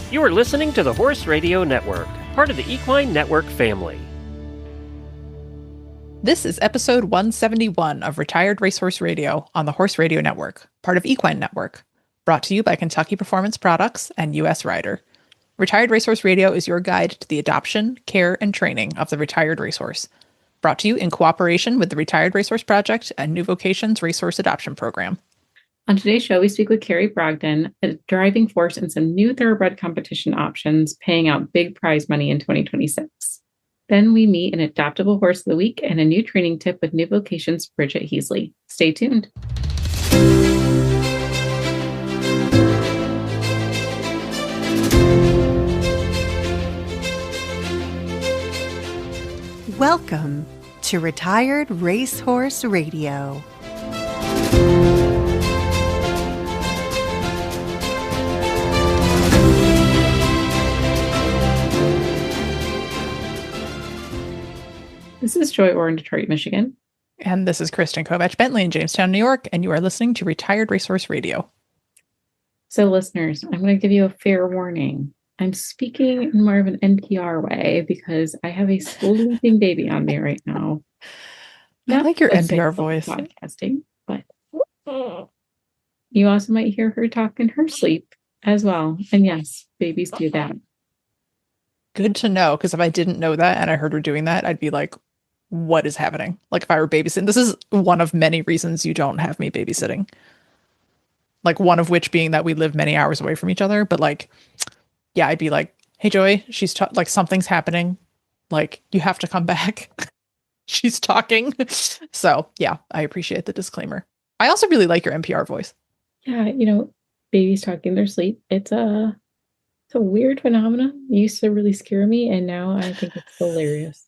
You are listening to the Horse Radio Network, part of the Equine Network family. This is episode 171 of Retired Racehorse Radio on the Horse Radio Network, part of Equine Network, brought to you by Kentucky Performance Products and U.S. Rider. Retired Racehorse Radio is your guide to the adoption, care, and training of the retired racehorse. Brought to you in cooperation with the Retired Racehorse Project and New Vocations Racehorse Adoption Program. On today's show, we speak with Carrie Brogden, a driving force in some new thoroughbred competition options, paying out big prize money in 2026. Then we meet an adoptable horse of the week and a new training tip with New Vocations Bridget Heasley. Stay tuned. Welcome to Retired Racehorse Radio. This is Joy Orr in Detroit, Michigan. And this is Kristen Kovach Bentley in Jamestown, New York, and you are listening to Retired Racehorse Radio. So listeners, I'm going to give you a fair warning. I'm speaking in more of an NPR way because I have a sleeping baby on me right now. I like your NPR voice. Podcasting, but you also might hear her talk in her sleep as well. And yes, babies do that. Good to know, because if I didn't know that and I heard her doing that, I'd be like, what is happening? Like if I were babysitting, this is one of many reasons you don't have me babysitting. Like one of which being that we live many hours away from each other. But like, yeah, I'd be like, hey, Joy, she's like something's happening. Like you have to come back. She's talking. So yeah, I appreciate the disclaimer. I also really like your NPR voice. Yeah, babies talking in their sleep. It's a weird phenomenon. It used to really scare me, and now I think it's hilarious.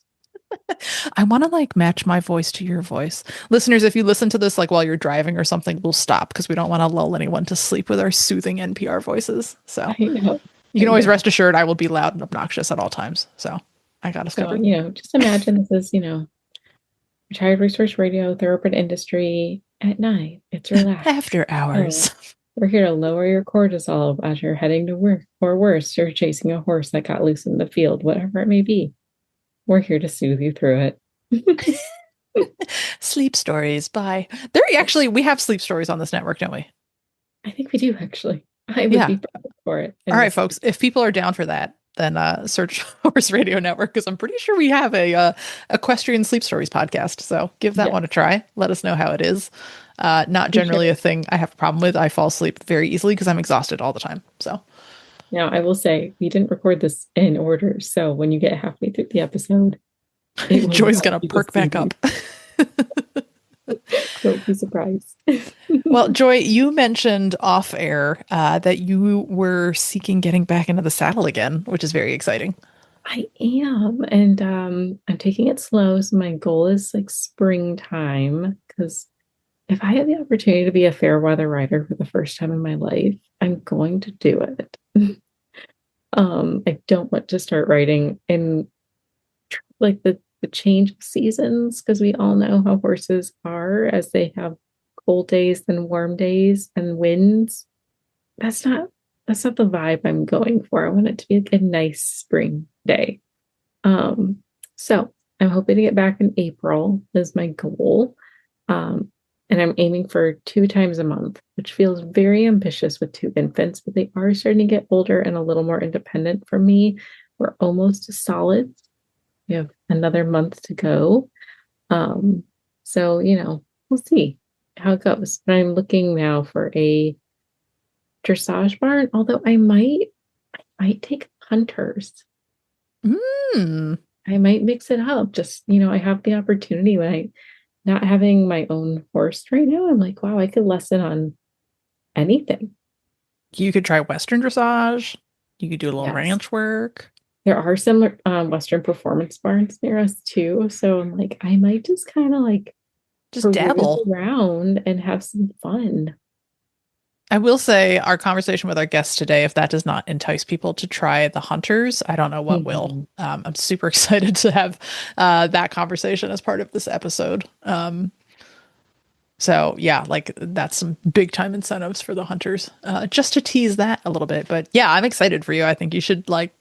I want to like match my voice to your voice. Listeners, if you listen to this like while you're driving or something, we'll stop because we don't want to lull anyone to sleep with our soothing NPR voices. So I know. You can always rest assured I will be loud and obnoxious at all times. So I got us covered. Just imagine this is, Retired Racehorse Radio, thoroughbred industry at night. It's relaxed. After hours. We're here to lower your cortisol as you're heading to work, or worse, you're chasing a horse that got loose in the field, whatever it may be. We're here to soothe you through it. Sleep stories. Bye. We have sleep stories on this network, don't we? I think we do, actually. I would be proud for it. All right, folks. If people are down for that, then search Horse Radio Network, because I'm pretty sure we have a equestrian sleep stories podcast. So give that one a try. Let us know how it is. Not generally a thing I have a problem with. I fall asleep very easily because I'm exhausted all the time. So now I will say we didn't record this in order. So when you get halfway through the episode, Joy's going to perk back up. Don't be surprised. Well, Joy, you mentioned off air that you were seeking getting back into the saddle again, which is very exciting. I am. And I'm taking it slow. So my goal is like springtime, because if I have the opportunity to be a fair weather rider for the first time in my life, I'm going to do it. I don't want to start riding in like the change of seasons, because we all know how horses are as they have cold days and warm days and winds. That's not the vibe I'm going for. I want it to be like a nice spring day. So I'm hoping to get back in April is my goal. And I'm aiming for 2 times a month, which feels very ambitious with 2 infants, but they are starting to get older and a little more independent from me. We're almost solid. We have another month to go. So, we'll see how it goes. But I'm looking now for a dressage barn, although I might take hunters. I might mix it up. Just, I have the opportunity when not having my own horse right now. I'm like, wow, I could lesson on anything. You could try Western dressage. You could do a little ranch work. There are some Western performance barns near us too. So I'm like, I might just kind of like just dabble around and have some fun. I will say our conversation with our guests today, if that does not entice people to try the hunters, I don't know what will. I'm super excited to have that conversation as part of this episode. So yeah, like that's some big time incentives for the hunters, just to tease that a little bit. But yeah, I'm excited for you. I think you should like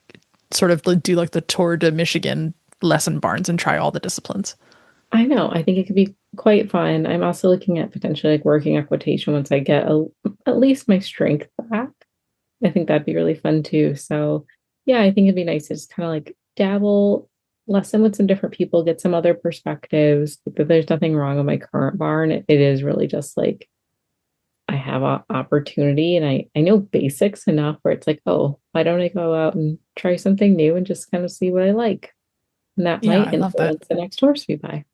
sort of do like the tour de Michigan lesson barns and try all the disciplines. I know. I think it could be quite fun. I'm also looking at potentially like working equitation once I get at least my strength back. I think that'd be really fun too. So yeah, I think it'd be nice to just kind of like dabble, lesson with some different people, get some other perspectives. There's nothing wrong with my current barn. It is really just like I have an opportunity and I know basics enough where it's like, oh, why don't I go out and try something new and just kind of see what I like? And that Yeah, might I love that. influence the next horse we buy.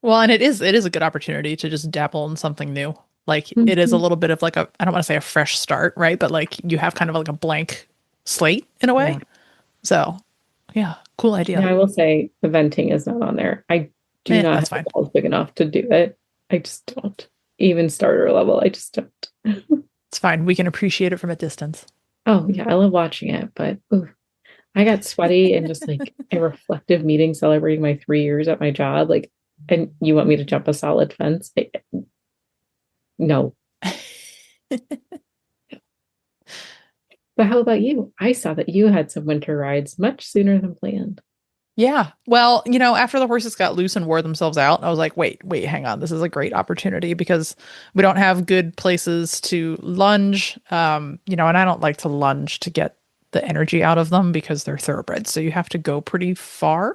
Well, and it is a good opportunity to just dabble in something new. Like it is a Mhm. little bit of like a, I don't want to say a fresh start, right? But like you have kind of like a blank slate in a way. Yeah. So yeah, cool Now, idea. I will say the venting is not on there. I do not That's have fine. the balls big enough to do it. I just don't. Even starter level, I just don't. It's fine. We can appreciate it from a distance. Oh, yeah, I love watching it, but ooh, I got sweaty and just like a reflective meeting celebrating my 3 years at my job. Like, and you want me to jump a solid fence? No. But how about you? I saw that you had some winter rides much sooner than planned. Yeah. Well, after the horses got loose and wore themselves out, I was like, wait, hang on. This is a great opportunity because we don't have good places to lunge. And I don't like to lunge to get the energy out of them because they're thoroughbreds. So you have to go pretty far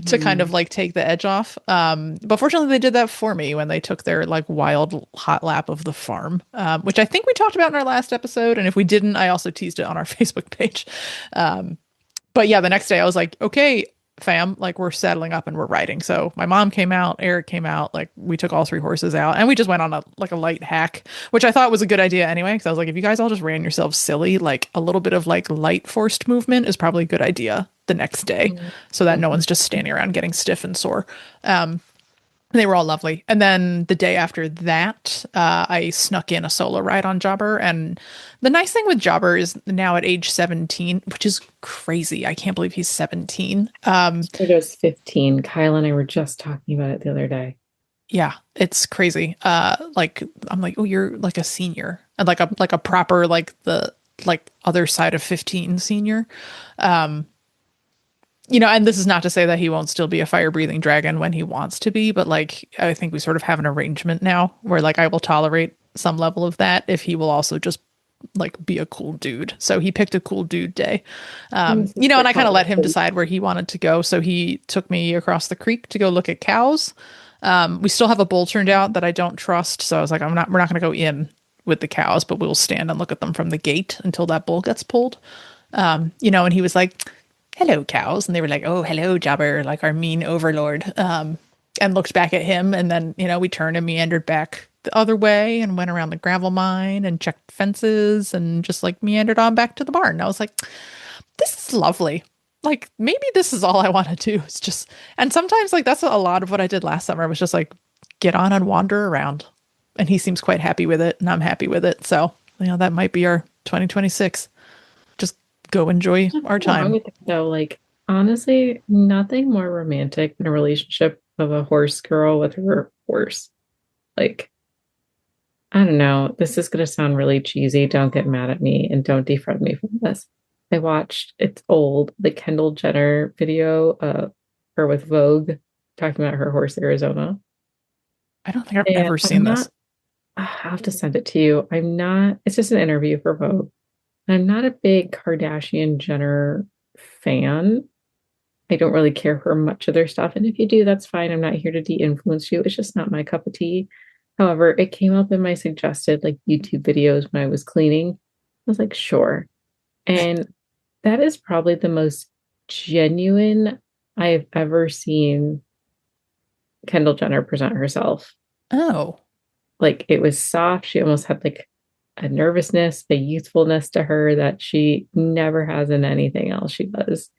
to kind of Mhm. like take the edge off. But fortunately they did that for me when they took their like wild hot lap of the farm, which I think we talked about in our last episode. And if we didn't, I also teased it on our Facebook page. But yeah, the next day I was like, okay, fam, like we're settling up and we're riding. So my mom came out, Eric came out, like we took all three horses out and we just went on a light hack, which I thought was a good idea anyway. Cause I was like, if you guys all just ran yourselves silly, like a little bit of like light forced movement is probably a good idea the next day so that no one's just standing around getting stiff and sore. They were all lovely. And then the day after that, I snuck in a solo ride on Jobber. And the nice thing with Jobber is now at age 17, which is crazy. I can't believe he's 17. It was 15. Kyle and I were just talking about it the other day. Yeah, it's crazy. Like I'm like, oh, you're like a senior and like a proper like the like other side of 15 senior. And this is not to say that he won't still be a fire breathing dragon when he wants to be, but like I think we sort of have an arrangement now where like I will tolerate some level of that if he will also just like be a cool dude. So he picked a cool dude day. And I kind of let him decide where he wanted to go. So he took me across the creek to go look at cows. We still have a bull turned out that I don't trust. So I was like, we're not going to go in with the cows, but we'll stand and look at them from the gate until that bull gets pulled. And he was like, hello, cows. And they were like, oh, hello, Jobber, like our mean overlord. And looked back at him. And then, we turned and meandered back the other way and went around the gravel mine and checked fences and just like meandered on back to the barn. And I was like, this is lovely. Like maybe this is all I want to do. It's just, and sometimes like that's a lot of what I did last summer was just like get on and wander around. And he seems quite happy with it and I'm happy with it. So, that might be our 2026. Just go enjoy our time. So, like, honestly, nothing more romantic than a relationship of a horse girl with her horse. Like, I don't know. This is going to sound really cheesy. Don't get mad at me and don't defriend me from this. I watched, it's old, the Kendall Jenner video, her with Vogue talking about her horse, Arizona. I don't think I've ever seen this. I'll have to send it to you. It's just an interview for Vogue. I'm not a big Kardashian Jenner fan. I don't really care for much of their stuff. And if you do, that's fine. I'm not here to de-influence you. It's just not my cup of tea. However, it came up in my suggested like YouTube videos when I was cleaning. I was like, sure. And that is probably the most genuine I've ever seen Kendall Jenner present herself. Oh. Like it was soft. She almost had like a nervousness, a youthfulness to her that she never has in anything else she does.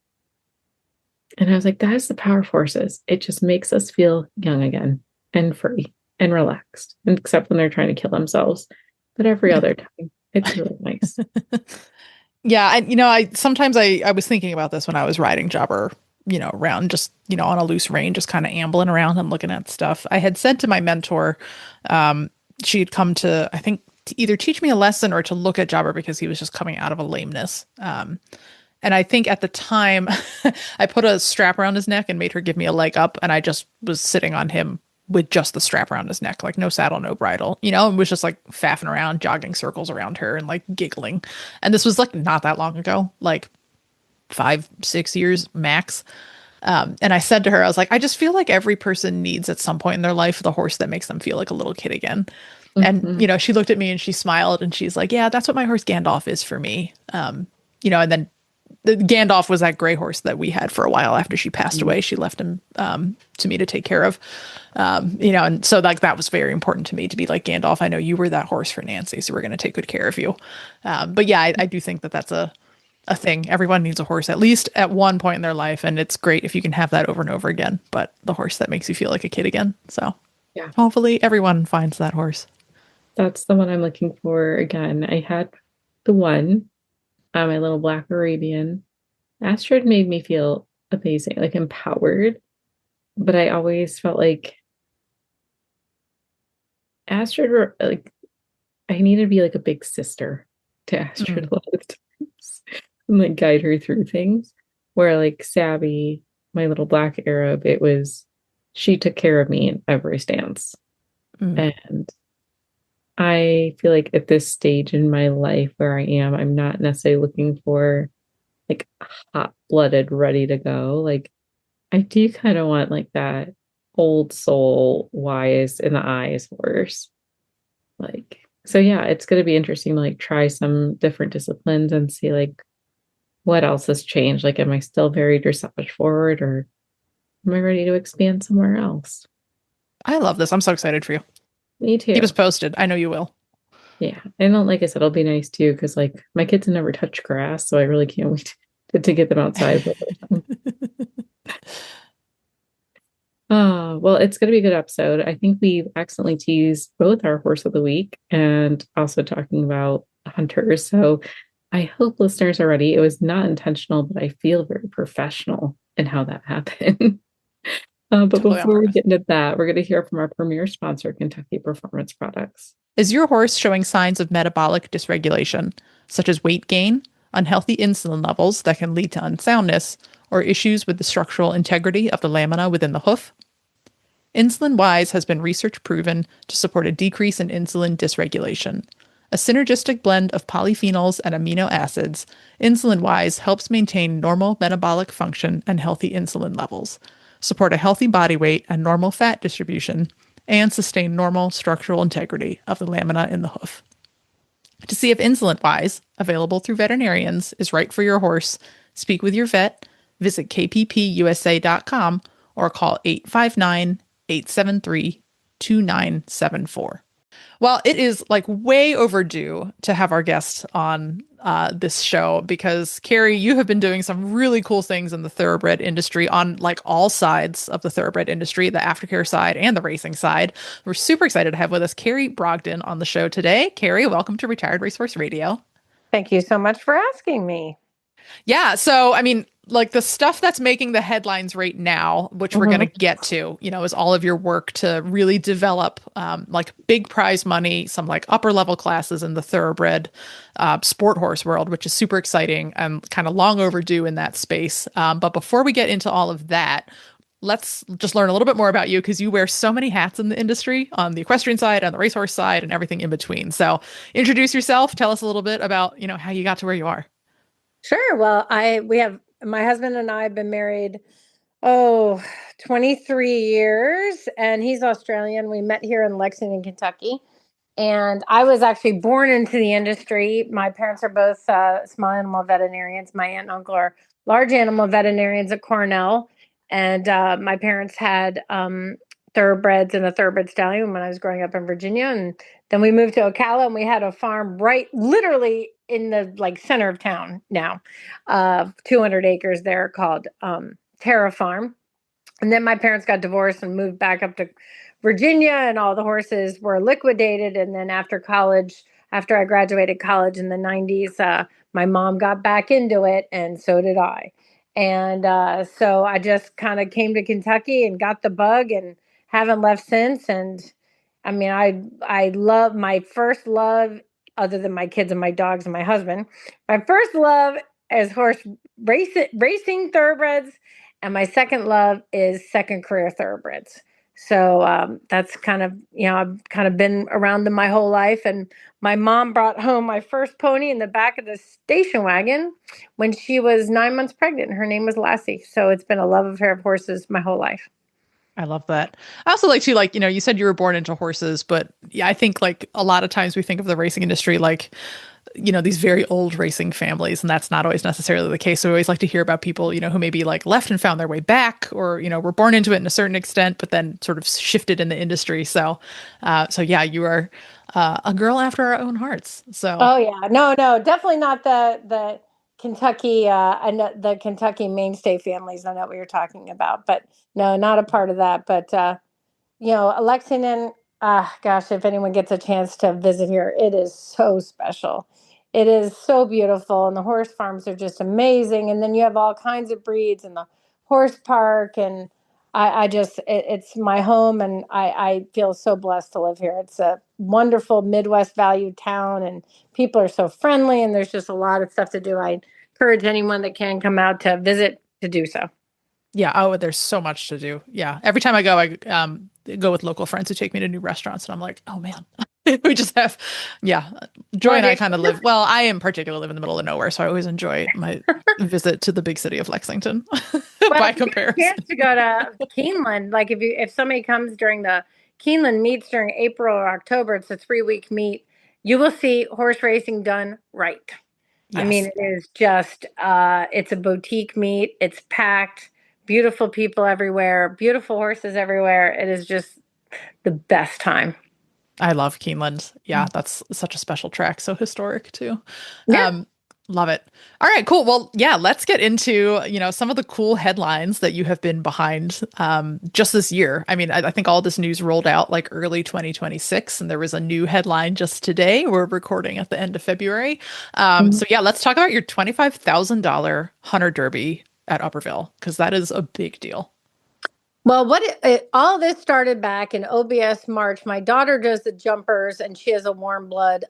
And I was like, that is the power of horses. It just makes us feel young again and free and relaxed, except when they're trying to kill themselves. But every other time, it's really nice. Yeah. And, I sometimes I was thinking about this when I was riding Jobber around just, on a loose rein, just kind of ambling around and looking at stuff. I had said to my mentor, she had come to, I think, to either teach me a lesson or to look at Jobber because he was just coming out of a lameness. And I think at the time I put a strap around his neck and made her give me a leg up. And I just was sitting on him with just the strap around his neck, like no saddle, no bridle, and was just like faffing around, jogging circles around her and like giggling. And this was like not that long ago, like 5-6 years max. And I said to her, I was like, I just feel like every person needs at some point in their life the horse that makes them feel like a little kid again. And, she looked at me and she smiled and she's like, yeah, that's what my horse Gandalf is for me. And then the Gandalf was that gray horse that we had for a while after she passed away. She left him to me to take care of, and so like that was very important to me to be like, Gandalf, I know you were that horse for Nancy, so we're going to take good care of you. But yeah, I do think that that's a thing. Everyone needs a horse at least at one point in their life. And it's great if you can have that over and over again, but the horse that makes you feel like a kid again. So yeah, hopefully everyone finds that horse. That's the one I'm looking for again. I had the one, my little black Arabian. Astrid made me feel amazing, like empowered. But I always felt like Astrid, like I needed to be like a big sister to Astrid a lot of times and like guide her through things. Where like Sabby, my little black Arab, she took care of me in every stance. And I feel like at this stage in my life where I am, I'm not necessarily looking for like hot-blooded, ready to go. Like I do kind of want like that old soul, wise in the eyes horse. Like, so yeah, it's going to be interesting to like try some different disciplines and see like what else has changed. Like, am I still very dressage forward or am I ready to expand somewhere else? I love this. I'm so excited for you. Me too. Keep us posted. I know you will. Yeah. And like I said, it'll be nice too, because like my kids have never touched grass, so I really can't wait to get them outside. Well, it's going to be a good episode. I think we've accidentally teased both our horse of the week and also talking about hunters. So I hope listeners are ready. It was not intentional, but I feel very professional in how that happened. But totally before we get into that, we're going to hear from our premier sponsor, Kentucky Performance Products. Is your horse showing signs of metabolic dysregulation, such as weight gain, unhealthy insulin levels that can lead to unsoundness, or issues with the structural integrity of the lamina within the hoof? Insulin Wise has been research proven to support a decrease in insulin dysregulation. A synergistic blend of polyphenols and amino acids, Insulin Wise helps maintain normal metabolic function and healthy insulin levels, support a healthy body weight and normal fat distribution, and sustain normal structural integrity of the lamina in the hoof. To see if Insulin Wise, available through veterinarians, is right for your horse, speak with your vet, visit kppusa.com, or call 859-873-2974. Well, it is like way overdue to have our guest on this show because, Carrie, you have been doing some really cool things in the thoroughbred industry on like all sides of the thoroughbred industry, the aftercare side and the racing side. We're super excited to have with us Carrie Brogden on the show today. Carrie, welcome to Retired Racehorse Radio. Thank you so much for asking me. Yeah. So, I mean, like the stuff that's making the headlines right now, which we're going to get to, is all of your work to really develop like big prize money, some like upper level classes in the thoroughbred sport horse world, which is super exciting and kind of long overdue in that space. But before we get into all of that, let's just learn a little bit more about you because you wear so many hats in the industry on the equestrian side, on the racehorse side, and everything in between. So introduce yourself. Tell us a little bit about, how you got to where you are. Sure. Well, my husband and I have been married, 23 years, and he's Australian. We met here in Lexington, Kentucky, and I was actually born into the industry. My parents are both small animal veterinarians. My aunt and uncle are large animal veterinarians at Cornell, and my parents had thoroughbreds and a thoroughbred stallion when I was growing up in Virginia, and then we moved to Ocala, and we had a farm literally in the center of town now, 200 acres there called Terra Farm. And then my parents got divorced and moved back up to Virginia, and all the horses were liquidated. And then after I graduated college in the 90s, my mom got back into it, and so did I. And so I just kind of came to Kentucky and got the bug and haven't left since. And I mean, I love my first love, other than my kids and my dogs and my husband. My first love is racing thoroughbreds, and my second love is second career thoroughbreds. So that's kind of, I've kind of been around them my whole life. And my mom brought home my first pony in the back of the station wagon when she was 9 months pregnant. Her name was Lassie. So it's been a love affair of horses my whole life. I love that. I also like to, like, you said you were born into horses, but yeah, I think like a lot of times we think of the racing industry like, these very old racing families, and that's not always necessarily the case. So we always like to hear about people, who maybe like left and found their way back, or, were born into it in a certain extent, but then sort of shifted in the industry. So yeah, you are a girl after our own hearts. So. Oh yeah, no, definitely not the Kentucky and the Kentucky mainstay families. I know what you're talking about, but no, not a part of that. But Lexington, gosh, if anyone gets a chance to visit here, it is so special. It is so beautiful, and the horse farms are just amazing. And then you have all kinds of breeds and the horse park, and it's my home, and I feel so blessed to live here. It's a wonderful Midwest valued town, and people are so friendly, and there's just a lot of stuff to do. I encourage anyone that can come out to visit to do so. Yeah. Oh, there's so much to do. Yeah. Every time I go with local friends who take me to new restaurants, and I'm like, oh man, we just have, yeah. Joy and I kind of live, well, I am particularly live in the middle of nowhere. So I always enjoy my visit to the big city of Lexington by comparison. You have to go to Keeneland. Like if somebody comes during the Keeneland meets during April or October, it's a 3-week meet. You will see horse racing done right. Yes. I mean, it is just, it's a boutique meet. It's packed. Beautiful people everywhere, beautiful horses everywhere. It is just the best time. I love Keeneland. Yeah, that's such a special track. So historic too. Yeah. Love it. All right, cool. Well, yeah, let's get into, some of the cool headlines that you have been behind just this year. I mean, I think all this news rolled out like early 2026, and there was a new headline just today. We're recording at the end of February. So yeah, let's talk about your $25,000 Hunter Derby at Upperville, because that is a big deal. Well, all this started back in OBS March. My daughter does the jumpers, and she has a warm blood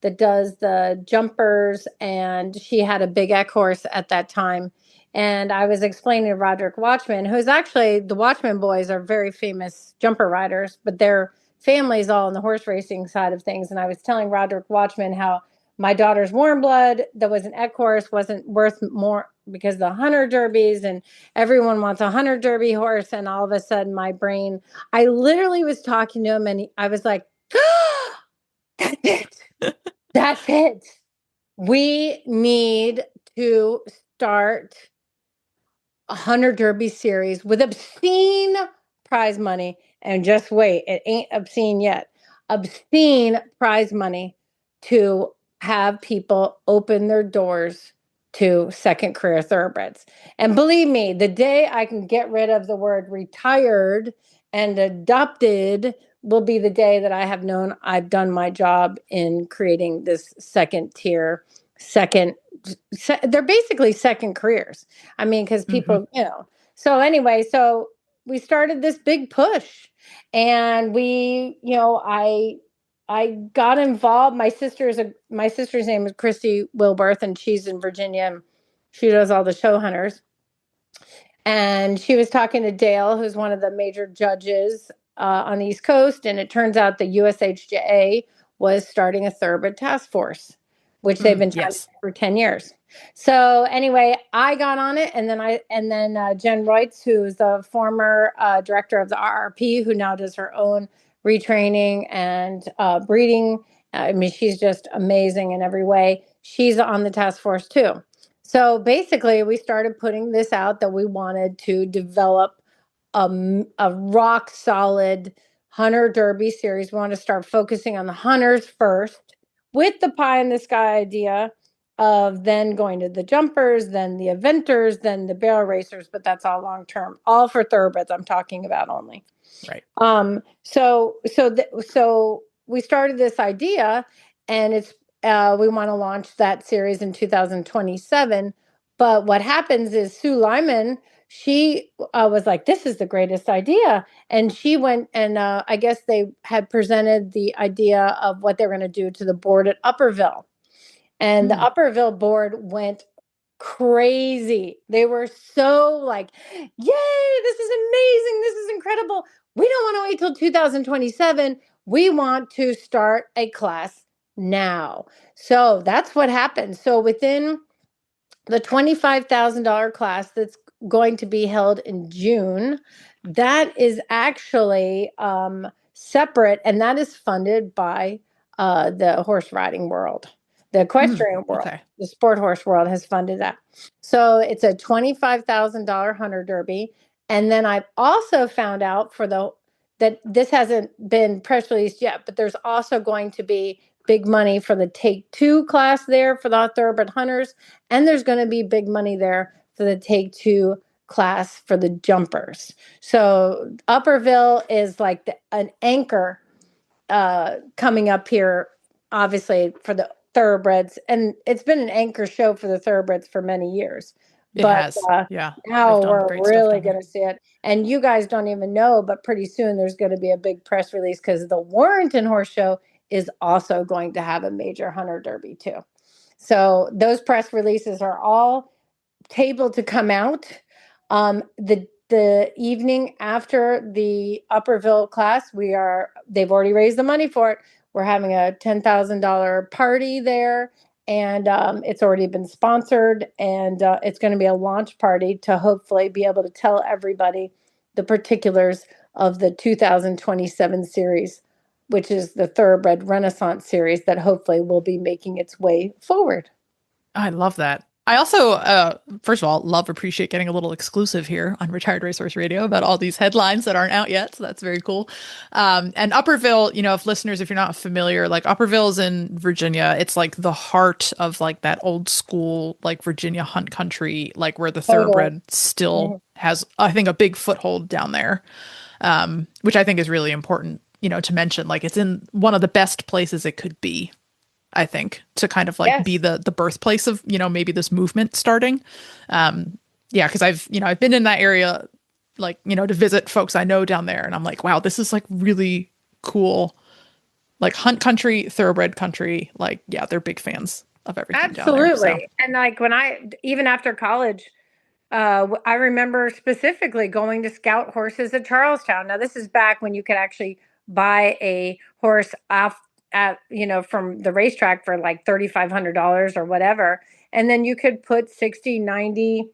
that does the jumpers, and she had a big eck horse at that time. And I was explaining to Roderick Watchman, who's actually, the Watchman boys are very famous jumper riders, but their family's all on the horse racing side of things. And I was telling Roderick Watchman how my daughter's warm blood that was an eck horse wasn't worth more because the Hunter Derbies, and everyone wants a Hunter Derby horse. And all of a sudden my brain, I literally was talking to him, and I was like, oh, that's it. That's it. We need to start a Hunter Derby series with obscene prize money. And just wait, it ain't obscene yet. Obscene prize money to have people open their doors to second career thoroughbreds. And believe me, the day I can get rid of the word retired and adopted will be the day that I have known I've done my job in creating this second tier, they're basically second careers. I mean, because people, so anyway, so we started this big push, and I got involved. My sister's name is Christy Wilworth, and she's in Virginia, and she does all the show hunters. And she was talking to Dale, who's one of the major judges on the East Coast. And it turns out the USHJA was starting a thoroughbred task force, which they've been trying to do for 10 years. So anyway, I got on it, and then Jen Reutz, who's the former director of the RRP, who now does her own retraining and breeding. I mean, she's just amazing in every way. She's on the task force too. So basically, we started putting this out that we wanted to develop a rock solid Hunter Derby series. We want to start focusing on the hunters first, with the pie in the sky idea of then going to the jumpers, then the eventers, then the barrel racers. But that's all long term, all for thoroughbreds. I'm talking about only. Right. So we started this idea, and it's we want to launch that series in 2027. But what happens is Sue Lyman, she was like, this is the greatest idea. And she went and I guess they had presented the idea of what they're going to do to the board at Upperville. And the Upperville board went crazy. They were so like, yay, this is amazing. This is incredible. We don't want to wait till 2027. We want to start a class now. So that's what happened. So within the $25,000 class that's going to be held in June, that is actually separate, and that is funded by the horse riding world, the equestrian world. Okay. The sport horse world has funded that. So it's a $25,000 hunter derby. And then I've also found out that this hasn't been press released yet, but there's also going to be big money for the Take Two class there for the Thoroughbred hunters. And there's going to be big money there for the Take Two class for the jumpers. So Upperville is like an anchor coming up here, obviously, for the thoroughbreds. And it's been an anchor show for the thoroughbreds for many years. It But has. Yeah. now They've done we're great stuff really down here. going to see it. And you guys don't even know, but pretty soon there's going to be a big press release because the Warrenton Horse Show is also going to have a major hunter derby too. So those press releases are all tabled to come out. The evening after the Upperville class, they've already raised the money for it. We're having a $10,000 party there, and it's already been sponsored, and it's going to be a launch party to hopefully be able to tell everybody the particulars of the 2027 series, which is the Thoroughbred Renaissance series that hopefully will be making its way forward. I love that. I also, first of all, appreciate getting a little exclusive here on Retired Racehorse Radio about all these headlines that aren't out yet. So that's very cool. And Upperville, if you're not familiar, like Upperville's in Virginia, it's like the heart of like that old school, like Virginia hunt country, like where the thoroughbred still has, I think, a big foothold down there, which I think is really important, to mention. Like it's in one of the best places it could be, I think, to kind of like be the birthplace of, maybe this movement starting. Because I've been in that area, like, to visit folks I know down there. And I'm like, wow, this is like really cool, like hunt country, thoroughbred country. Like, yeah, they're big fans of everything down there. So. And like even after college, I remember specifically going to scout horses at Charlestown. Now, this is back when you could actually buy a horse from the racetrack for like $3,500 or whatever. And then you could put 60, 90,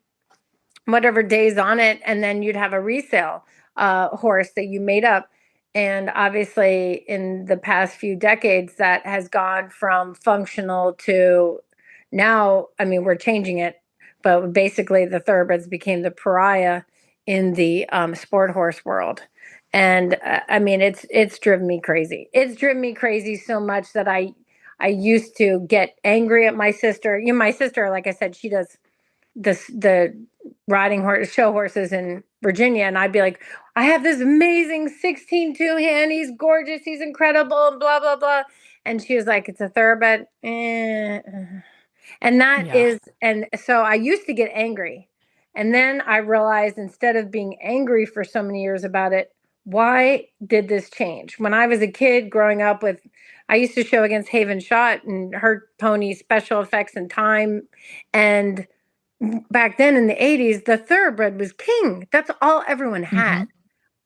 whatever days on it. And then you'd have a resale horse that you made up. And obviously in the past few decades, that has gone from functional to now, we're changing it, but basically the thoroughbreds became the pariah in the sport horse world. And it's driven me crazy. It's driven me crazy so much that I used to get angry at my sister. My sister, like I said, she does the riding show horses in Virginia, and I'd be like, I have this amazing 16 two-hand. He's gorgeous. He's incredible. And blah blah blah. And she was like, it's a thoroughbred. And that is, and so I used to get angry, and then I realized instead of being angry for so many years about it, why did this change? When I was a kid growing up I used to show against Haven Shot and her pony Special Effects and Time. And back then in the 80s, the thoroughbred was king. That's all everyone had.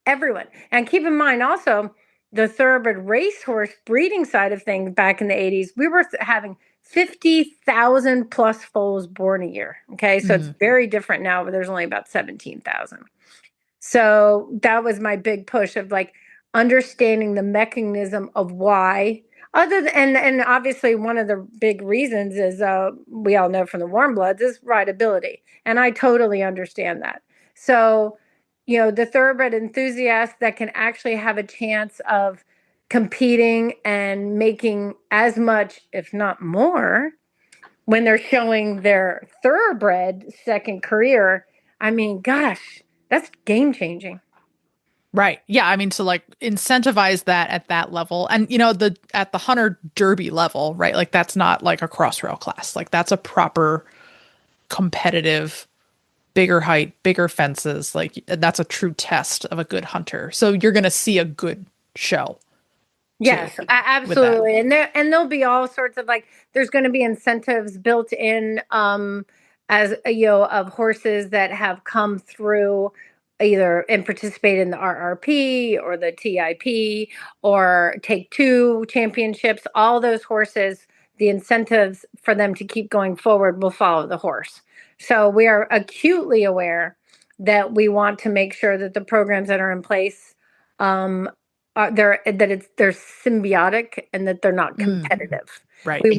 Everyone. And keep in mind also, the thoroughbred racehorse breeding side of things back in the 80s, we were having 50,000 plus foals born a year. Okay. So it's very different now, but there's only about 17,000. So that was my big push of like understanding the mechanism of why, and obviously one of the big reasons is we all know from the warm bloods is rideability. And I totally understand that. So, the thoroughbred enthusiasts that can actually have a chance of competing and making as much, if not more, when they're showing their thoroughbred second career, gosh, that's game changing. Right. Yeah. To like incentivize that at that level, and at the hunter derby level, right? Like that's not like a crossrail class. Like that's a proper competitive, bigger height, bigger fences. Like that's a true test of a good hunter. So you're going to see a good show. Yes, absolutely. And there'll be all sorts of like there's going to be incentives built in as of horses that have come through either and participate in the RRP or the TIP or Take Two championships. All those horses, the incentives for them to keep going forward will follow the horse. So we are acutely aware that we want to make sure that the programs that are in place they're symbiotic and that they're not competitive. Right. We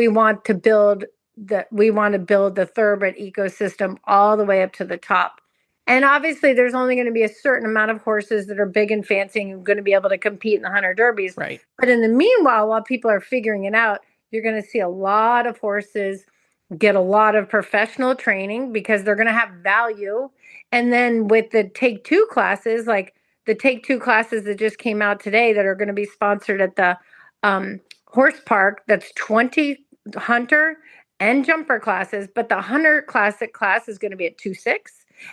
want to build the thoroughbred ecosystem all the way up to the top. And obviously there's only going to be a certain amount of horses that are big and fancy and going to be able to compete in the hunter derbies. Right. But in the meanwhile, while people are figuring it out, you're going to see a lot of horses get a lot of professional training because they're going to have value. And then with the Take Two classes, like the Take Two classes that just came out today that are going to be sponsored at the horse park, that's 20 hunter and jumper classes, but the hunter classic class is going to be at 2.6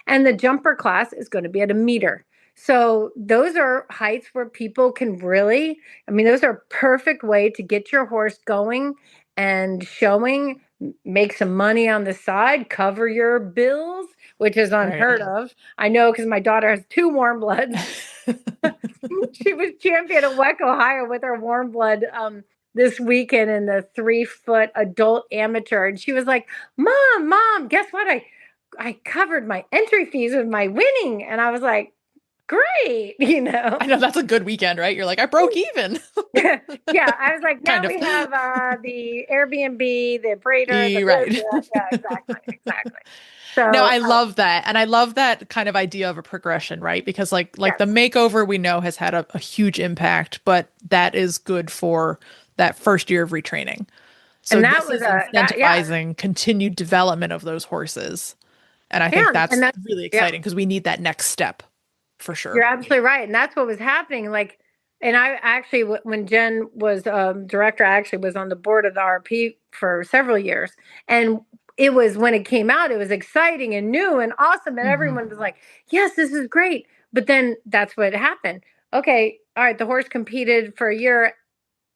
and the jumper class is going to be at 1 meter. So those are heights where people can really, those are a perfect way to get your horse going and showing, make some money on the side, cover your bills, which is unheard of. I know because my daughter has 2 warm bloods. She was champion at WEC, Ohio with her warm blood this weekend in the 3-foot adult amateur. And she was like, Mom, guess what? I covered my entry fees with my winning. And I was like, great, I know that's a good weekend, right? You're like, I broke even. Yeah, I was like, now we have the Airbnb, the Braider, right? Yeah, exactly. So no, I love that, and I love that kind of idea of a progression, right? Because like the makeover we know has had a huge impact, but that is good for that first year of retraining. So and that was incentivizing continued development of those horses, and I think that's really exciting because we need that next step. For sure. You're absolutely right. And that's what was happening. Like, and I actually, when Jen was director, I actually was on the board of the RP for several years. And it was, when it came out, it was exciting and new and awesome. And everyone was like, yes, this is great. But then that's what happened. Okay. All right. The horse competed for a year.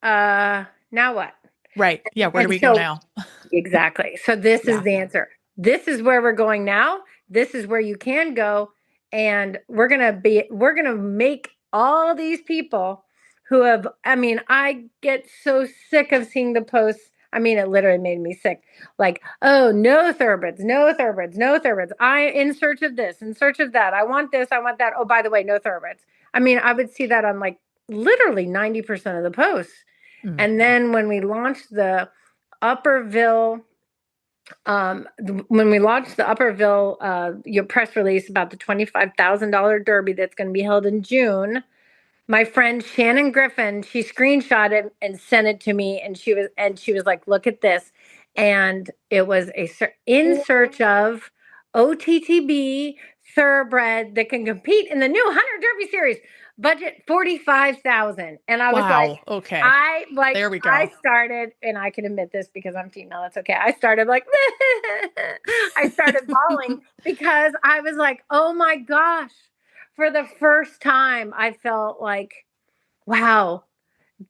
Now what? Right. Yeah. Where do we go now? Exactly. So this is the answer. This is where we're going now. This is where you can go. And we're going to make all these people who have, I get so sick of seeing the posts. It literally made me sick. Like, oh, no thoroughbreds. In search of this, in search of that. I want this, I want that. Oh, by the way, no thoroughbreds. I would see that on like literally 90% of the posts. And then when we launched the Upperville, your press release about the $25,000 derby that's going to be held in June, my friend Shannon Griffin, she screenshot it and sent it to me, and she was like, look at this. And it was in search of OTTB thoroughbred that can compete in the new Hunter Derby Series. Budget $45,000, and I was like, okay, there we go. I started, and I can admit this because I'm female. That's okay. I started like, I started bawling because I was like, oh my gosh! For the first time, I felt like, wow,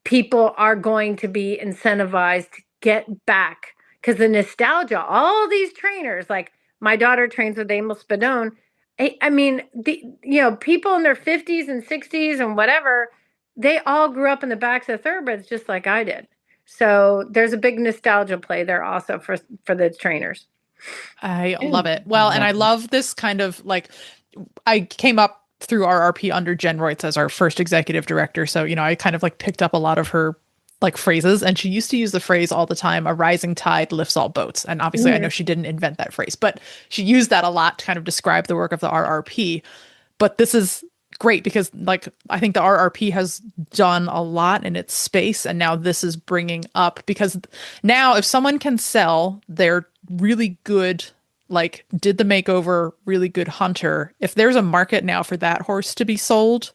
people are going to be incentivized to get back because the nostalgia. All these trainers, like my daughter trains with Emil Spadone. People in their 50s and 60s and whatever, they all grew up in the backs of thoroughbreds just like I did. So there's a big nostalgia play there also for the trainers. I love it. Well, and I love this kind of like, I came up through RRP under Jen Reutz as our first executive director. So, I kind of like picked up a lot of her like phrases, and she used to use the phrase all the time, a rising tide lifts all boats. And obviously I know she didn't invent that phrase, but she used that a lot to kind of describe the work of the RRP. But this is great because like, I think the RRP has done a lot in its space. And now this is bringing up, because now if someone can sell their really good, like did the makeover, really good hunter, if there's a market now for that horse to be sold,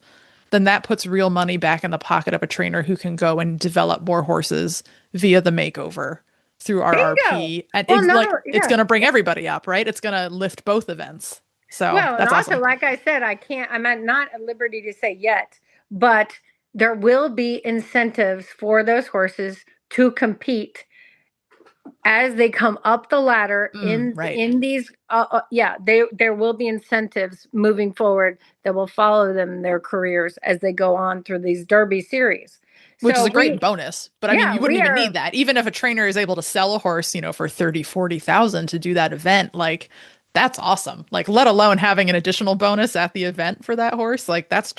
then that puts real money back in the pocket of a trainer who can go and develop more horses via the makeover. through our Bingo. RP, and Well, it's no, like it's yeah. going to bring everybody up, right? It's going to lift both events. So Well, and that's also, awesome. like I said, I'm not at liberty to say yet, but there will be incentives for those horses to compete as they come up the ladder Right. in these there will be incentives moving forward that will follow them in their careers as they go on through these Derby series. Which is So a great bonus. But I mean, you wouldn't even need that. Even if a trainer is able to sell a horse, for 30, 40,000 to do that event, like that's awesome. Like, let alone having an additional bonus at the event for that horse. Like that's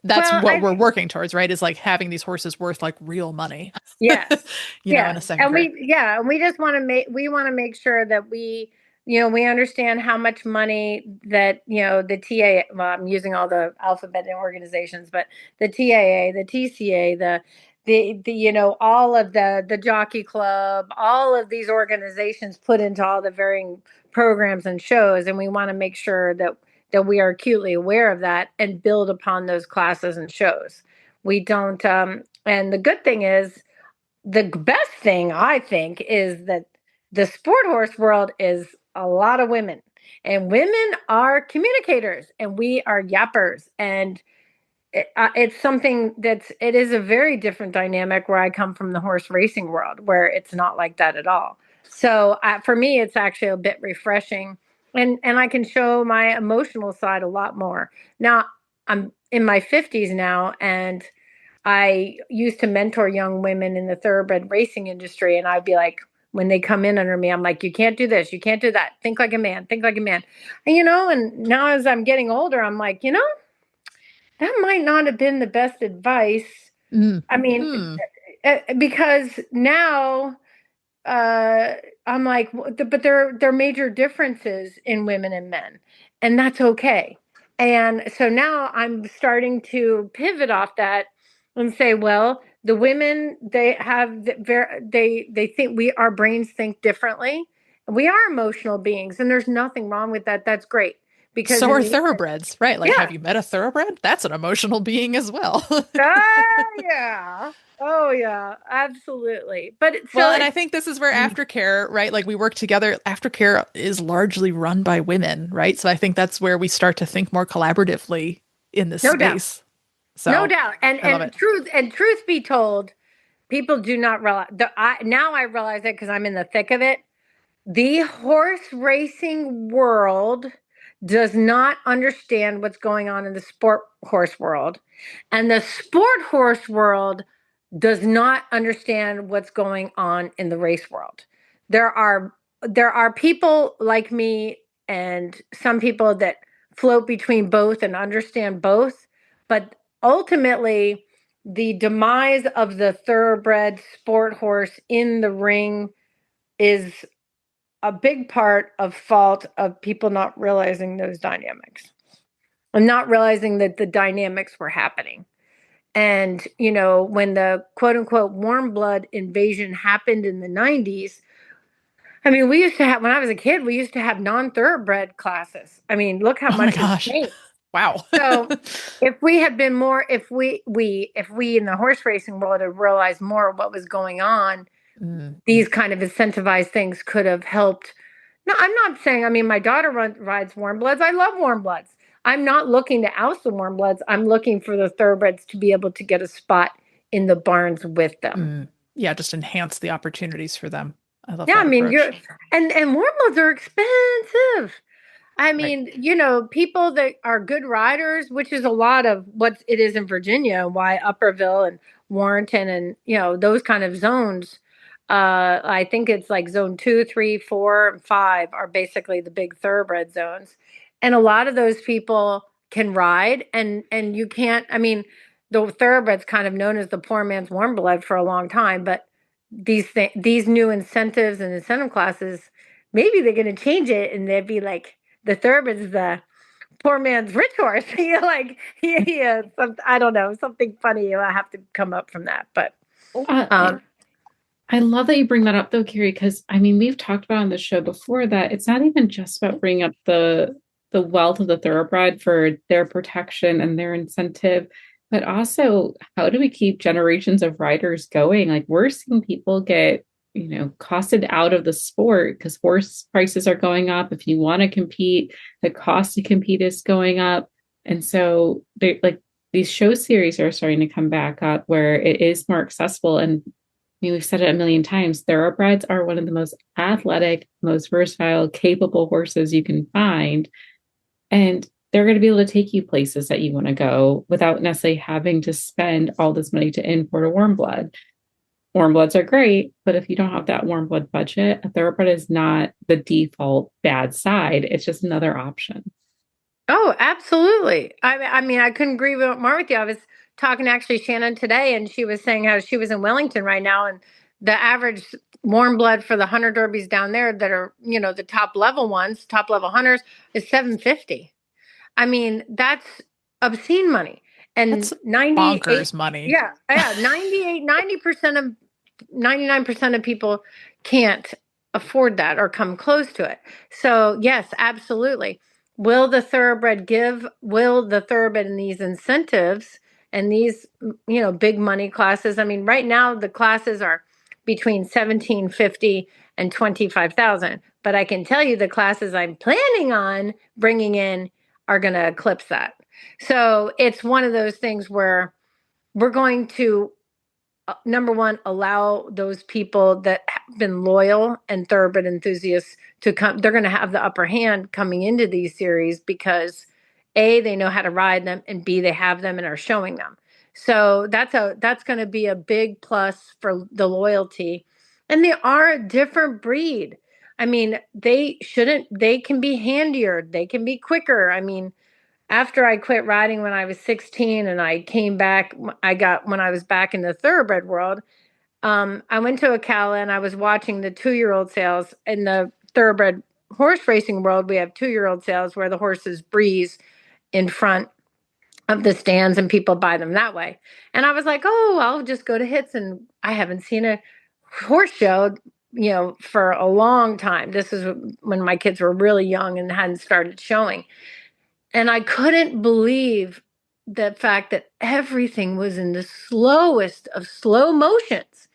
what we're working towards, right? Is like having these horses worth like real money. Yes. In a second. And we just want to make sure that we understand how much money that, the TA, well, I'm using all the alphabet organizations, but the TAA, the TCA, the all of the jockey club, all of these organizations put into all the varying programs and shows. And we want to make sure that we are acutely aware of that and build upon those classes and shows. We don't, and the good thing is, the best thing I think is that the sport horse world is a lot of women, and women are communicators and we are yappers. And it's something it is a very different dynamic where I come from, the horse racing world, where it's not like that at all. So for me, it's actually a bit refreshing, and I can show my emotional side a lot more. Now, I'm in my 50s now, and I used to mentor young women in the thoroughbred racing industry, and I'd be like, when they come in under me, I'm like, you can't do this, you can't do that. Think like a man, think like a man. And, and now as I'm getting older, I'm like, that might not have been the best advice. I mean, because now I'm like, but there are major differences in women and men, and that's okay. And so now I'm starting to pivot off that and say, well, the women, they think our brains think differently. We are emotional beings, and there's nothing wrong with that. That's great. Because so are thoroughbreds, right? Like, have you met a thoroughbred? That's an emotional being as well. Yeah. Oh yeah, absolutely. But and I think this is where aftercare, right? Like we work together. Aftercare is largely run by women, right? So I think that's where we start to think more collaboratively in this space. So no doubt. And truth be told, people do not realize now I realize it because I'm in the thick of it. The horse racing world does not understand what's going on in the sport horse world. And the sport horse world does not understand what's going on in the race world. There are people like me and some people that float between both and understand both, but ultimately the demise of the thoroughbred sport horse in the ring is a big part of fault of people not realizing those dynamics and not realizing that the dynamics were happening. And, when the quote unquote warm blood invasion happened in the 90s, I mean, we used to have, when I was a kid, we used to have non-thoroughbred classes. I mean, look how much has changed. Wow. So if we had been more, if we in the horse racing world had realized more of what was going on, these kind of incentivized things could have helped. No, I'm not saying, I mean, my daughter rides warm bloods. I love warm bloods. I'm not looking to oust the warm bloods. I'm looking for the thoroughbreds to be able to get a spot in the barns with them. Yeah, just enhance the opportunities for them. I love that. Yeah, I mean, approach. and warm bloods are expensive. I mean, people that are good riders, which is a lot of what it is in Virginia, why Upperville and Warrenton and, those kind of zones. I think it's like zone 2, 3, 4, and 5 are basically the big thoroughbred zones. And a lot of those people can ride and you can't, I mean, the thoroughbred's kind of known as the poor man's warm blood for a long time, but these new incentives and incentive classes, maybe they're going to change it and they'd be like, the thoroughbred is the poor man's rich horse. Yeah, I don't know, something funny. I have to come up from that, but I love that you bring that up though, Carrie, because I mean, we've talked about on the show before that it's not even just about bringing up the wealth of the thoroughbred for their protection and their incentive, but also how do we keep generations of riders going? Like we're seeing people get costed out of the sport because horse prices are going up. If you want to compete, the cost to compete is going up. And so they like these show series are starting to come back up where it is more accessible. And we've said it a million times, thoroughbreds are one of the most athletic, most versatile, capable horses you can find. And they're going to be able to take you places that you want to go without necessarily having to spend all this money to import a warm blood. Warm bloods are great, but if you don't have that warm blood budget, a thoroughbred is not the default bad side. It's just another option. Oh, absolutely. I mean, I couldn't agree more with you. I was talking to actually Shannon today, and she was saying how she was in Wellington right now, and the average warm blood for the hunter derbies down there that are, the top level ones, top level hunters, is $750. I mean, that's obscene money. And That's bonkers money. Yeah, 99% of people can't afford that or come close to it. So yes, absolutely. Will the thoroughbred in these incentives and these, big money classes? I mean, right now the classes are between 1750 and 25,000, but I can tell you the classes I'm planning on bringing in are going to eclipse that. So it's one of those things where we're going to, number one, allow those people that have been loyal and thoroughbred enthusiasts to come. They're going to have the upper hand coming into these series because A, they know how to ride them, and B, they have them and are showing them. So that's going to be a big plus for the loyalty. And they are a different breed. I mean, they can be handier. They can be quicker. I mean, after I quit riding when I was 16 and I came back, when I was back in the thoroughbred world, I went to Ocala and I was watching the 2-year-old sales. In the thoroughbred horse racing world, we have 2-year-old sales where the horses breeze in front of the stands and people buy them that way. And I was like, oh, I'll just go to Hits. And I haven't seen a horse show, for a long time. This is when my kids were really young and hadn't started showing. And I couldn't believe the fact that everything was in the slowest of slow motions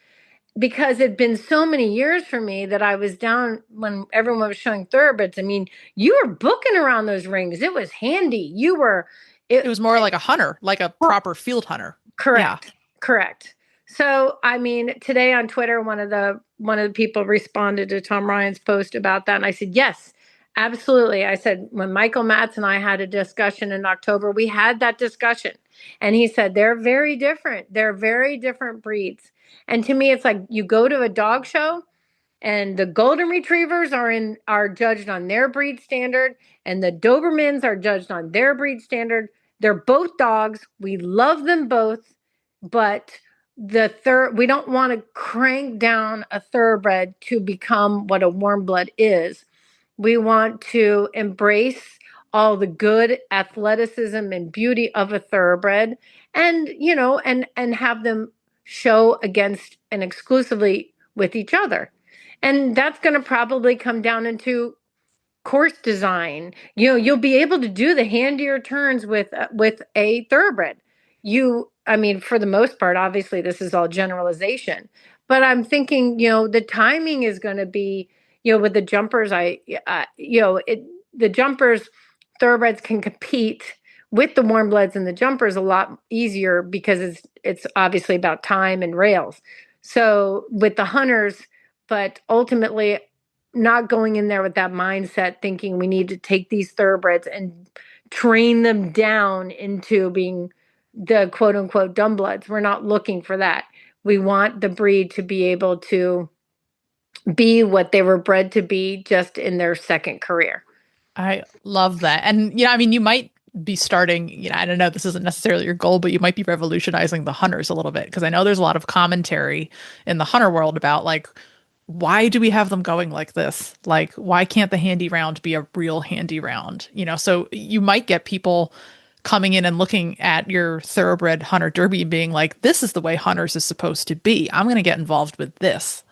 because it'd been so many years for me that I was down when everyone was showing thoroughbreds. I mean, you were booking around those rings. It was handy. It was more like a hunter, like a proper field hunter. Correct. Yeah. Correct. So, I mean, today on Twitter, one of the people responded to Tom Ryan's post about that. And I said, yes, absolutely. I said, when Michael Matz and I had a discussion in October, we had that discussion. And he said, they're very different. They're very different breeds. And to me, it's like you go to a dog show and the golden retrievers are judged on their breed standard, and the Dobermans are judged on their breed standard. They're both dogs. We love them both, but we don't want to crank down a thoroughbred to become what a warm blood is. We want to embrace all the good athleticism and beauty of a thoroughbred, and and have them show against and exclusively with each other. And that's going to probably come down into course design. You'll be able to do the handier turns with a thoroughbred. I mean, for the most part, obviously this is all generalization, but I'm thinking, the timing is going to be, with the jumpers, the jumpers, thoroughbreds can compete with the warm bloods and the jumpers a lot easier because it's obviously about time and rails. So with the hunters, but ultimately not going in there with that mindset thinking we need to take these thoroughbreds and train them down into being the quote unquote dumb bloods. We're not looking for that. We want the breed to be able to be what they were bred to be just in their second career. I love that. And I mean, you might be starting, I don't know, this isn't necessarily your goal, but you might be revolutionizing the hunters a little bit. Because I know there's a lot of commentary in the hunter world about like, why do we have them going like this? Like, why can't the handy round be a real handy round? So you might get people coming in and looking at your thoroughbred hunter derby and being like, this is the way hunters is supposed to be. I'm going to get involved with this.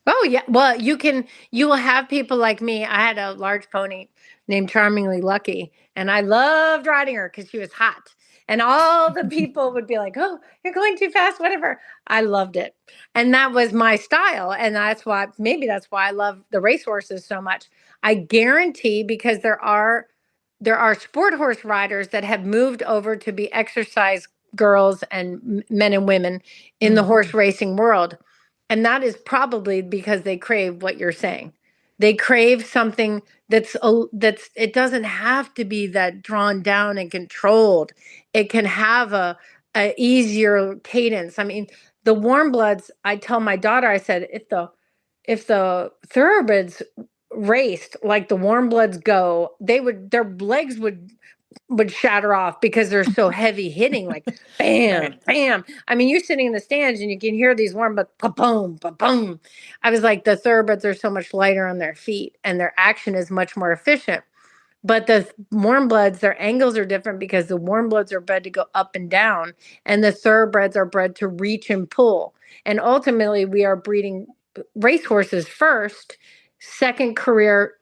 Oh yeah. Well, you will have people like me. I had a large pony named Charmingly Lucky, and I loved riding her because she was hot. And all the people would be like, oh, you're going too fast, whatever. I loved it. And that was my style. And maybe that's why I love the racehorses so much. I guarantee, because there are sport horse riders that have moved over to be exercise girls and men and women in the horse racing world. And that is probably because they crave what you're saying. They crave something that's it doesn't have to be that drawn down and controlled. It can have a easier cadence. I mean, the warm bloods, I tell my daughter, I said, if the thoroughbreds raced like the warm bloods go, their legs would shatter off because they're so heavy hitting, like bam, bam. I mean, you're sitting in the stands and you can hear these warm, but boom, boom. I was like, the thoroughbreds are so much lighter on their feet and their action is much more efficient. But the warm bloods, their angles are different because the warm bloods are bred to go up and down, and the thoroughbreds are bred to reach and pull. And ultimately, we are breeding racehorses first, second career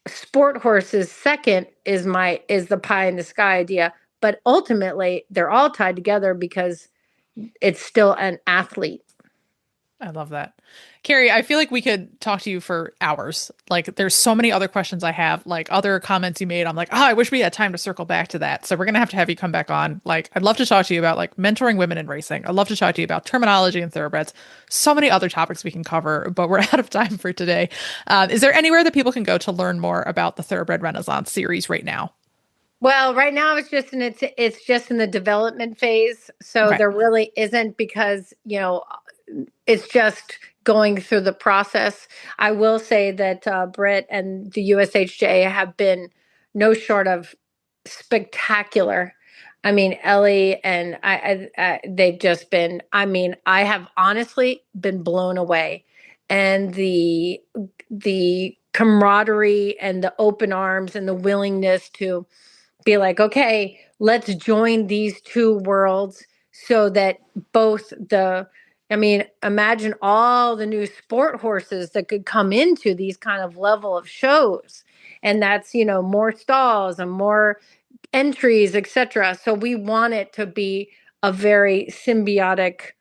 sport horses second is the pie in the sky idea, but ultimately they're all tied together because it's still an athlete. I love that. Carrie, I feel like we could talk to you for hours. Like, there's so many other questions I have, like other comments you made. I'm like, oh, I wish we had time to circle back to that. So we're going to have you come back on. Like, I'd love to talk to you about like mentoring women in racing. I'd love to talk to you about terminology and thoroughbreds. So many other topics we can cover, but we're out of time for today. Is there anywhere that people can go to learn more about the Thoroughbred Renaissance series right now? Well, right now it's just in the development phase. So Okay. there really isn't, because, it's just going through the process. I will say that Britt and the USHJ have been no short of spectacular. I mean, Ellie and they've just been, I mean, I have honestly been blown away. And the camaraderie and the open arms and the willingness to be like, okay, let's join these two worlds so that imagine all the new sport horses that could come into these kind of level of shows. And that's, more stalls and more entries, etc. So we want it to be a very symbiotic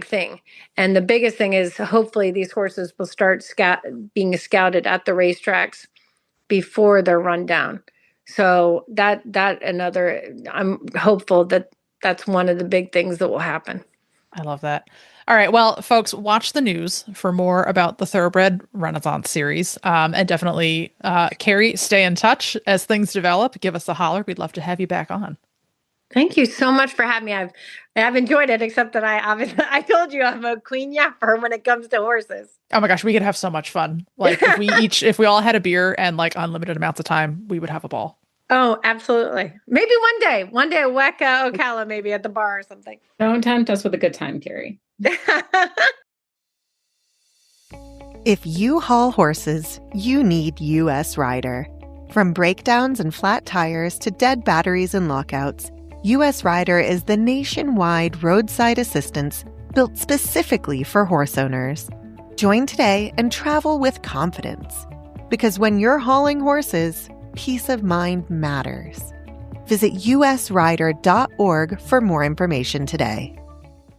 thing. And the biggest thing is hopefully these horses will start being scouted at the racetracks before they're run down. So I'm hopeful that that's one of the big things that will happen. I love that. All right. Well, folks, watch the news for more about the Thoroughbred Renaissance series. And definitely, Carrie, stay in touch as things develop. Give us a holler. We'd love to have you back on. Thank you so much for having me. I've enjoyed it, except that I told you I'm a queen yapper when it comes to horses. Oh my gosh, we could have so much fun. Like if we all had a beer and like unlimited amounts of time, we would have a ball. Oh, absolutely. Maybe one day a Weka Ocala, maybe at the bar or something. Don't tempt us with a good time, Carrie. If you haul horses, you need US Rider. From breakdowns and flat tires to dead batteries and lockouts, US Rider is the nationwide roadside assistance built specifically for horse owners. Join today and travel with confidence. Because when you're hauling horses, peace of mind matters. Visit usrider.org for more information today.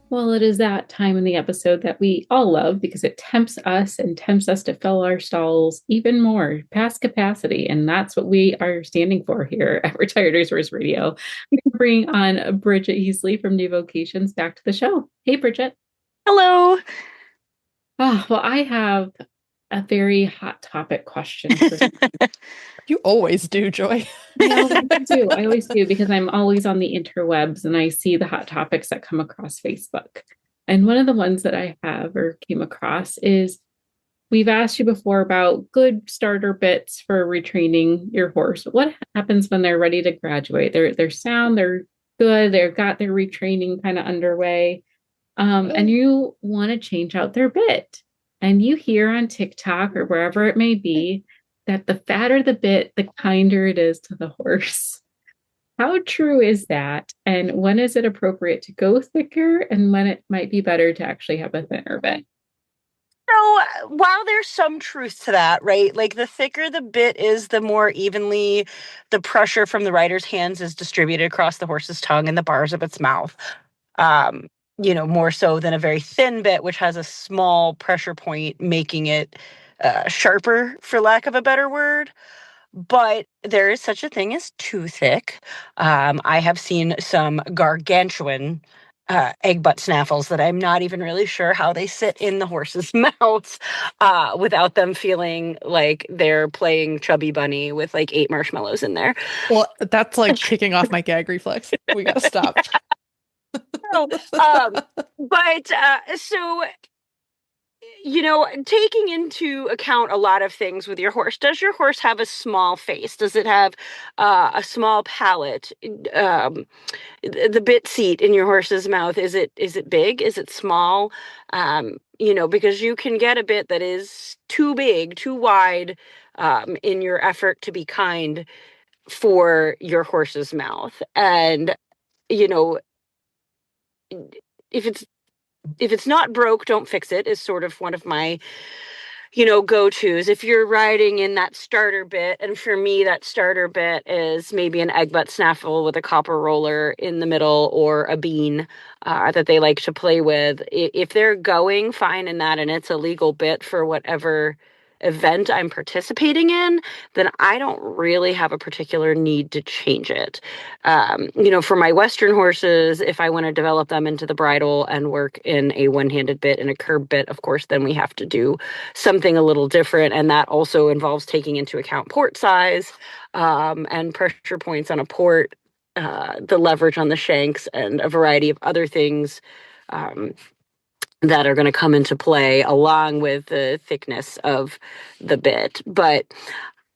Well, it is that time in the episode that we all love because it tempts us to fill our stalls even more past capacity. And that's what we are standing for here at Retired Racehorse Radio. We can bring on Bridget Heasley from New Vocations back to the show. Hey, Bridget. Hello. Oh, well, I have a very hot topic question for you. You always do, Joy. I always do, because I'm always on the interwebs and I see the hot topics that come across Facebook. And one of the ones that I have or came across is, we've asked you before about good starter bits for retraining your horse. What happens when they're ready to graduate? They're sound, they're good, they've got their retraining kind of underway, and you want to change out their bit. And you hear on TikTok or wherever it may be that the fatter the bit, the kinder it is to the horse. How true is that? And when is it appropriate to go thicker, and when it might be better to actually have a thinner bit? So while there's some truth to that, right? Like the thicker the bit is, the more evenly the pressure from the rider's hands is distributed across the horse's tongue and the bars of its mouth. Um, more so than a very thin bit, which has a small pressure point, making it sharper, for lack of a better word. But there is such a thing as too thick. I have seen some gargantuan egg butt snaffles that I'm not even really sure how they sit in the horse's mouths without them feeling like they're playing Chubby Bunny with like 8 marshmallows in there. Well, that's like kicking off my gag reflex. We gotta stop. So taking into account a lot of things with your horse, does your horse have a small face? Does it have a small palate? The bit seat in your horse's mouth, is it big? Is it small? Because you can get a bit that is too big, too wide, in your effort to be kind for your horse's mouth. And, if it's not broke, don't fix it, is sort of one of my go-tos. If you're riding in that starter bit, and for me that starter bit is maybe an egg butt snaffle with a copper roller in the middle, or a bean that they like to play with, if they're going fine in that and it's a legal bit for whatever event I'm participating in, then I don't really have a particular need to change it. For my Western horses, if I want to develop them into the bridle and work in a one-handed bit and a curb bit, of course, then we have to do something a little different. And that also involves taking into account port size and pressure points on a port, the leverage on the shanks, and a variety of other things that are going to come into play along with the thickness of the bit. But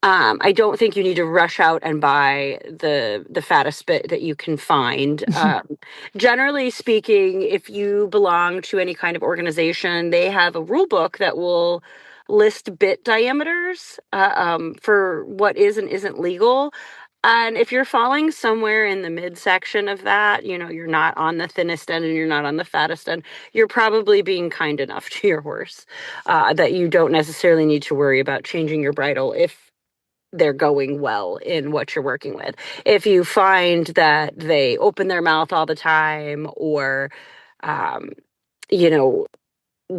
I don't think you need to rush out and buy the fattest bit that you can find. Generally speaking, if you belong to any kind of organization, they have a rule book that will list bit diameters for what is and isn't legal. And if you're falling somewhere in the midsection of that, you're not on the thinnest end and you're not on the fattest end, you're probably being kind enough to your horse that you don't necessarily need to worry about changing your bridle if they're going well in what you're working with. If you find that they open their mouth all the time, or,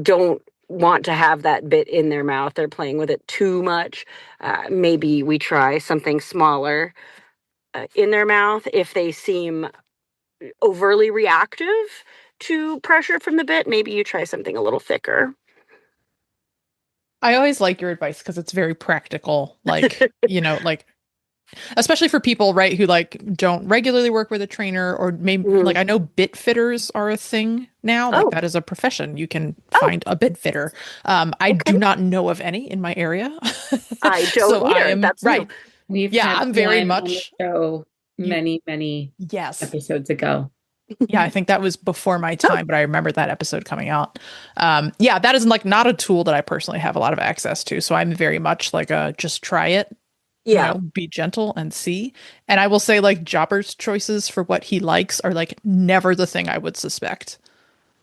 don't want to have that bit in their mouth, they're playing with it too much, maybe we try something smaller in their mouth. If they seem overly reactive to pressure from the bit, maybe you try something a little thicker. I always like your advice because it's very practical. Like, especially for people, right, who like don't regularly work with a trainer, or maybe like I know bit fitters are a thing now. Like that is a profession. You can find a bit fitter. I do not know of any in my area. I don't either. That's right. We've had I'm very one much on the show many episodes ago. Yeah, I think that was before my time, but I remember that episode coming out. That is like not a tool that I personally have a lot of access to. So I'm very much like just try it. Be gentle and see. And I will say, like, Jobber's choices for what he likes are like never the thing I would suspect.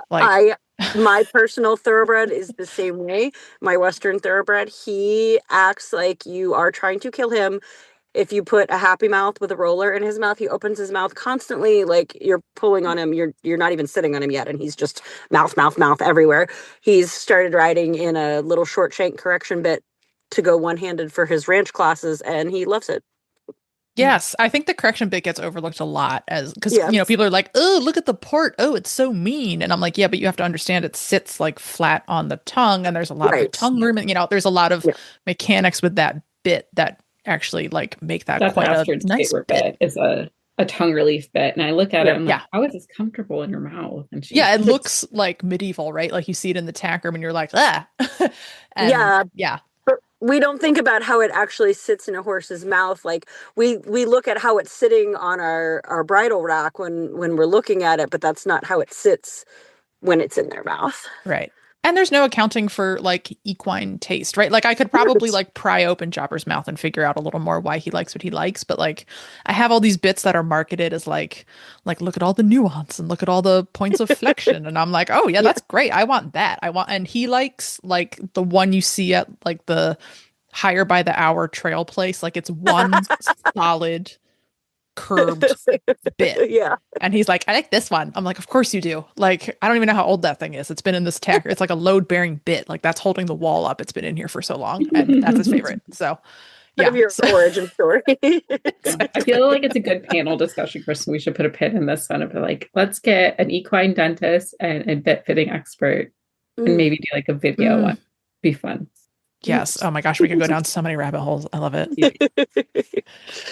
Like my personal thoroughbred is the same way. My Western thoroughbred, he acts like you are trying to kill him. If you put a happy mouth with a roller in his mouth, he opens his mouth constantly, like you're pulling on him. You're not even sitting on him yet, and he's just mouth everywhere. He's started riding in a little short shank correction bit to go one-handed for his ranch classes, and he loves it. Yes, I think the correction bit gets overlooked a lot because people are like, oh, look at the port. Oh, it's so mean. And I'm like, yeah, but you have to understand it sits like flat on the tongue, and there's a lot of tongue room, and there's a lot of mechanics with that bit that actually like make that quite a nice bit. It's a tongue relief bit, and I look at it and I'm like, how is this comfortable in your mouth? And it looks like medieval, right? Like you see it in the tack room and you're like, ah. But we don't think about how it actually sits in a horse's mouth. Like we look at how it's sitting on our bridle rack when we're looking at it, but that's not how it sits when it's in their mouth. Right. And there's no accounting for like equine taste, right? Like I could probably like pry open Chopper's mouth and figure out a little more why he likes what he likes, but like I have all these bits that are marketed as like look at all the nuance and look at all the points of flexion, and I'm like, oh yeah, that's great. I want that. And he likes like the one you see at like the higher by the hour trail place, like it's one solid curved bit. Yeah. And he's like, I like this one. I'm like, of course you do. Like, I don't even know how old that thing is. It's been in this tacker. It's like a load bearing bit. Like that's holding the wall up. It's been in here for so long. And that's his favorite. So Part of your origin story. I feel like it's a good panel discussion, Kristen. We should put a pin in this one of like, let's get an equine dentist and a bit fitting expert and maybe do like a video one. Be fun. Yes. Oh my gosh, we could go down so many rabbit holes. I love it.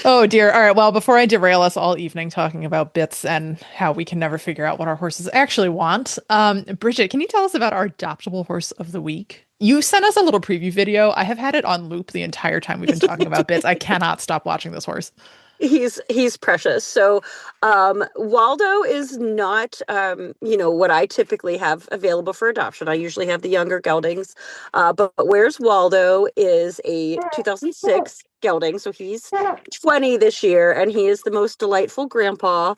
Oh dear. All right. Well, before I derail us all evening talking about bits and how we can never figure out what our horses actually want, Bridget, can you tell us about our adoptable horse of the week? You sent us a little preview video. I have had it on loop the entire time we've been talking about bits. I cannot stop watching this horse. He's precious. So Waldo is not what I typically have available for adoption. I usually have the younger geldings, but Where's Waldo is a 2006 gelding, so he's 20 this year, and he is the most delightful grandpa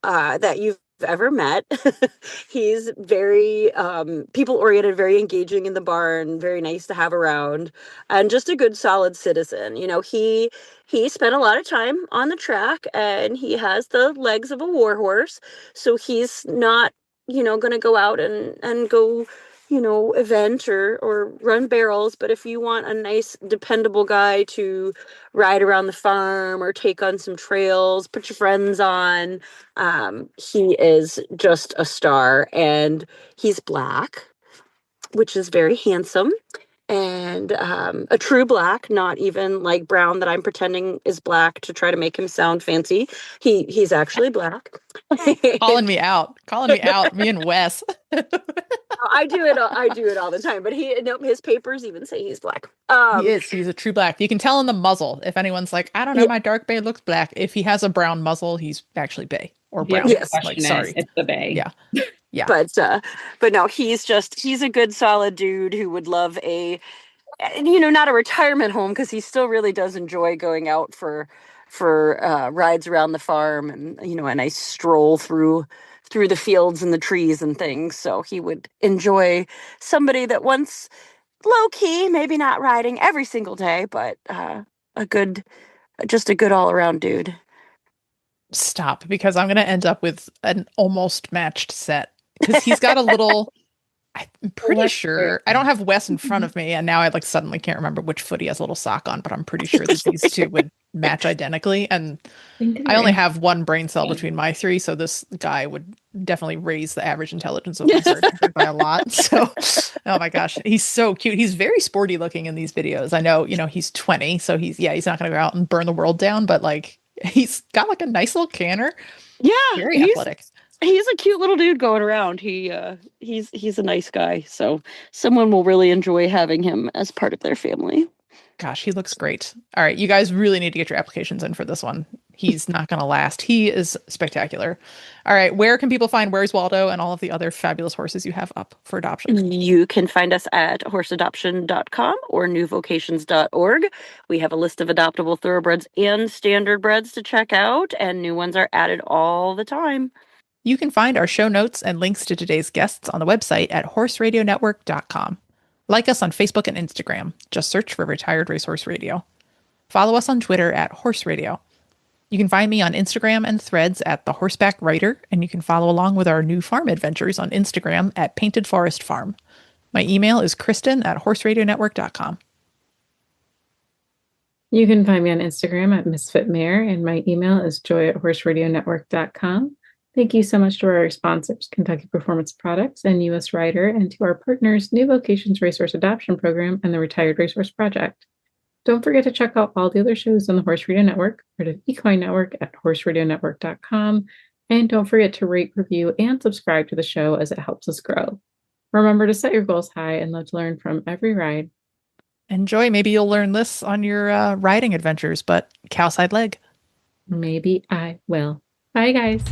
that you've ever met. He's very people oriented, very engaging in the barn, very nice to have around, and just a good solid citizen. He spent a lot of time on the track, and he has the legs of a war horse, so he's not going to go out and go event or run barrels. But if you want a nice dependable guy to ride around the farm or take on some trails, put your friends on, he is just a star. And he's black, which is very handsome, and a true black, not even like brown that I'm pretending is black to try to make him sound fancy. He's actually black. Calling me out, me and Wes. I do it all the time, but his papers even say he's black. He's a true black. You can tell in the muzzle. If anyone's like, I don't know, my dark bay looks black. If he has a brown muzzle, he's actually bay or brown. Yes. Sorry. It's the bay. Yeah. Yeah. But no, he's a good solid dude who would love not a retirement home, because he still really does enjoy going out for rides around the farm and a nice stroll through the fields and the trees and things. So he would enjoy somebody that wants low key, maybe not riding every single day, but a good all around dude. Stop, because I'm going to end up with an almost matched set, because he's got a little, I'm pretty sure, I don't have Wes in front of me, and now I suddenly can't remember which foot he has a little sock on, but I'm pretty sure that these two would match identically. And I only have one brain cell between my three, so this guy would definitely raise the average intelligence of my herd by a lot. So, oh my gosh, he's so cute. He's very sporty looking in these videos. I know, he's 20, so he's not going to go out and burn the world down, but he's got a nice little canter. Yeah, very athletic. He's a cute little dude going around. He's a nice guy. So someone will really enjoy having him as part of their family. Gosh, he looks great. All right, you guys really need to get your applications in for this one. He's not going to last. He is spectacular. All right, where can people find Where's Waldo and all of the other fabulous horses you have up for adoption? You can find us at horseadoption.com or newvocations.org. We have a list of adoptable thoroughbreds and standard breds to check out, and new ones are added all the time. You can find our show notes and links to today's guests on the website at horseradionetwork.com. Like us on Facebook and Instagram. Just search for Retired Racehorse Radio. Follow us on Twitter at Horse Radio. You can find me on Instagram and Threads at The Horseback Writer, and you can follow along with our new farm adventures on Instagram at Painted Forest Farm. My email is kristen@horseradionetwork.com. You can find me on Instagram at Misfit Mare, and my email is joy@horseradionetwork.com. Thank you so much to our sponsors, Kentucky Performance Products and U.S. Rider, and to our partners, New Vocations Racehorse Adoption Program and the Retired Racehorse Project. Don't forget to check out all the other shows on the Horse Radio Network, part of Equine Network at horseradionetwork.com. And don't forget to rate, review, and subscribe to the show, as it helps us grow. Remember to set your goals high and let's learn from every ride. Enjoy. Maybe you'll learn this on your riding adventures, but cowside leg. Maybe I will. Bye, guys.